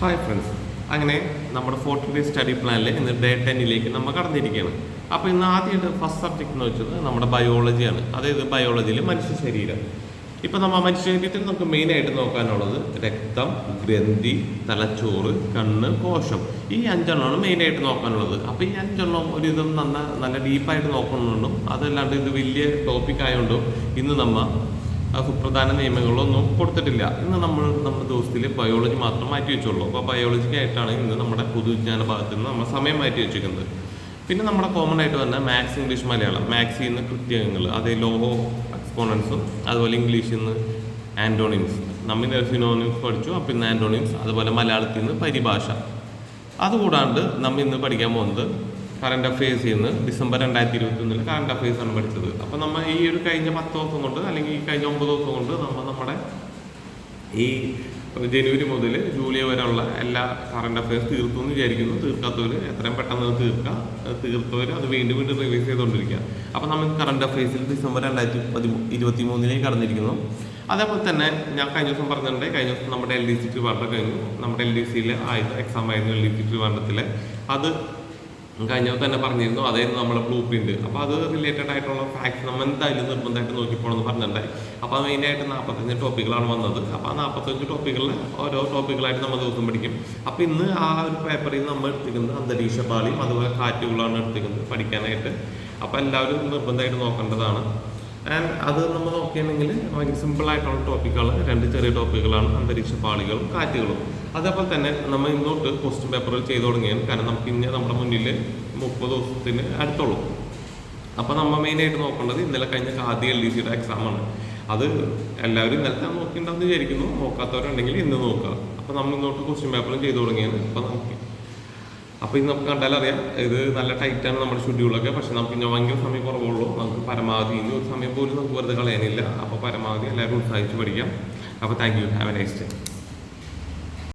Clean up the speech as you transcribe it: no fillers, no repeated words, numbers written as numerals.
Hi friends, അങ്ങനെ നമ്മുടെ 14 days study പ്ലാനിൽ ഇന്ന് ഡേ 10ലേക്ക് നമ്മൾ കടന്നിരിക്കുകയാണ്. അപ്പോൾ ഇന്ന് ആദ്യമായിട്ട് ഫസ്റ്റ് സബ്ജക്റ്റ് എന്ന് വെച്ചത് നമ്മുടെ ബയോളജിയാണ്. അതായത് ബയോളജിയിൽ മനുഷ്യ ശരീരം. ഇപ്പോൾ നമ്മൾ മനുഷ്യ ശരീരത്തിൽ നമുക്ക് മെയിനായിട്ട് നോക്കാനുള്ളത് രക്തം, ഗ്രന്ഥി, തലച്ചോറ്, കണ്ണ്, കോശം. ഈ 5 മെയിനായിട്ട് നോക്കാനുള്ളത്. അപ്പോൾ ഈ 5 ഒരുവിധം നല്ല ഡീപ്പായിട്ട് നോക്കുന്നുണ്ടും അതല്ലാണ്ട് ഇത് വലിയ ടോപ്പിക് ആയതുകൊണ്ടും ഇന്ന് നമ്മൾ സുപ്രധാന നിയമങ്ങളൊന്നും കൊടുത്തിട്ടില്ല. ഇന്ന് നമ്മുടെ ദിവസത്തിൽ ബയോളജി മാത്രം മാറ്റി വെച്ചുള്ളൂ. അപ്പോൾ ബയോളജിക്കായിട്ടാണ് ഇന്ന് നമ്മുടെ പൊതുവിജ്ഞാന ഭാഗത്ത് നിന്ന് നമ്മൾ സമയം മാറ്റി വെച്ചിരിക്കുന്നത്. പിന്നെ നമ്മുടെ കോമൺ ആയിട്ട് വന്ന മാത്സ്, ഇംഗ്ലീഷ്, മലയാളം. മാത്സിൽ നിന്ന് കൃത്യങ്ങൾ, അതായത് ലോ ഓഫ് എക്സ്പോണൻസും, അതുപോലെ ഇംഗ്ലീഷിൽ നിന്ന് ആൻറ്റോണിംസ്. നമ്മൾ സിനോണിംസ് പഠിച്ചു. അപ്പോൾ ഇന്ന് ആൻറ്റോണിംസ്. അതുപോലെ മലയാളത്തിൽ നിന്ന് പരിഭാഷ. അതുകൂടാണ്ട് നമ്മൾ ഇന്ന് പഠിക്കാൻ പോകുന്നത് കറണ്ട് അഫയേഴ്സിൽ നിന്ന് ഡിസംബർ 2021 കറണ്ട് അഫയേഴ്സാണ് പഠിച്ചത്. അപ്പോൾ നമ്മൾ ഈ ഒരു കഴിഞ്ഞ 10 ദിവസം കൊണ്ട്, അല്ലെങ്കിൽ ഈ കഴിഞ്ഞ 9 ദിവസം കൊണ്ട് നമ്മുടെ ഈ ജനുവരി മുതൽ ജൂലൈ വരെയുള്ള എല്ലാ കറണ്ട് അഫയേഴ്സ് തീർത്തു എന്ന് വിചാരിക്കുന്നു. തീർക്കാത്തവർ എത്രയും പെട്ടെന്ന് തീർത്തവർ അത് വീണ്ടും റിലീസ് ചെയ്തുകൊണ്ടിരിക്കുക. അപ്പോൾ നമ്മൾ കറണ്ട് അഫയേഴ്സിൽ ഡിസംബർ 2023 കടന്നിരിക്കുന്നു. അതേപോലെ തന്നെ ഞാൻ കഴിഞ്ഞ ദിവസം പറഞ്ഞിട്ടുണ്ട്, കഴിഞ്ഞ ദിവസം നമ്മുടെ LDC ട്രിവാൻഡ്രം കഴിഞ്ഞു. നമ്മുടെ LDCയിൽ ആദ്യത്തെ എക്സാം ആയിരുന്നു LDC ട്രിവാൻഡ്രത്തിലെ. അത് കഴിഞ്ഞപ്പോൾ തന്നെ പറഞ്ഞിരുന്നു, അതായിരുന്നു നമ്മുടെ ബ്ലൂ പ്രിന്റ്. അപ്പോൾ അത് റിലേറ്റഡ് ആയിട്ടുള്ള ഫാക്ട്സ് നമ്മൾ എന്തായാലും നിർബന്ധമായിട്ട് നോക്കിപ്പോകണമെന്ന് പറഞ്ഞിട്ടുണ്ടായി. അപ്പോൾ മെയിനായിട്ട് 45 ടോപ്പിക്കുകളാണ് വന്നത്. അപ്പോൾ ആ 45 ടോപ്പിക്കുകളിൽ ഓരോ ടോപ്പിക്കുകളായിട്ട് നമ്മൾ ദിവസം പഠിക്കും. അപ്പോൾ ഇന്ന് ആ ഒരു പേപ്പറിൽ നമ്മൾ എടുത്തിരിക്കുന്നത് അന്തരീക്ഷ പാളിയും അതുപോലെ കാറ്റുകളാണ് എടുത്തിരിക്കുന്നത് പഠിക്കാനായിട്ട്. അപ്പോൾ എല്ലാവരും നിർബന്ധമായിട്ട് നോക്കേണ്ടതാണ്. ആൻഡ് അത് നമ്മൾ നോക്കുകയാണെങ്കിൽ ഭയങ്കര സിമ്പിളായിട്ടുള്ള ടോപ്പിക്കുകൾ, 2 ചെറിയ ടോപ്പിക്കുകളാണ്, അന്തരീക്ഷ പാളികളും കാറ്റുകളും. അതേപോലെ തന്നെ നമ്മൾ ഇന്നോട്ട് ക്വസ്റ്റ്യൻ പേപ്പറുകൾ ചെയ്തു തുടങ്ങിയാണ്. കാരണം നമുക്ക് ഇന്ന് നമ്മുടെ മുന്നിൽ 30 ദിവസത്തിന് അടുത്തുള്ളൂ. അപ്പോൾ നമ്മൾ മെയിനായിട്ട് നോക്കേണ്ടത് ഇന്നലെ കഴിഞ്ഞ ആദ്യ LDCയുടെ എക്സാമാണ്. അത് എല്ലാവരും ഇന്നലത്തെ നോക്കിയിട്ടുണ്ടെന്ന് വിചാരിക്കുന്നു. നോക്കാത്തവരുണ്ടെങ്കിൽ ഇന്ന് നോക്കുക. അപ്പോൾ നമ്മൾ ഇന്നോട്ട് ക്വസ്റ്റ്യൻ പേപ്പറും ചെയ്തു തുടങ്ങിയാണ്. അപ്പോൾ ഇത് നമുക്ക് കണ്ടാലറിയാം, ഇത് നല്ല ടൈറ്റാണ് നമ്മുടെ ഷെഡ്യൂളൊക്കെ. പക്ഷെ നമുക്ക് ഇനി ഭയങ്കര സമയം കുറവുള്ളൂ. നമുക്ക് പരമാവധി ഇനി ഒരു സമയം പോലും നമുക്ക് വെറുതെ കളയാനില്ല. അപ്പോൾ പരമാവധി എല്ലാവരും ഉത്സാഹിച്ച് പഠിക്കാം. അപ്പോൾ thank you. Have A nice day.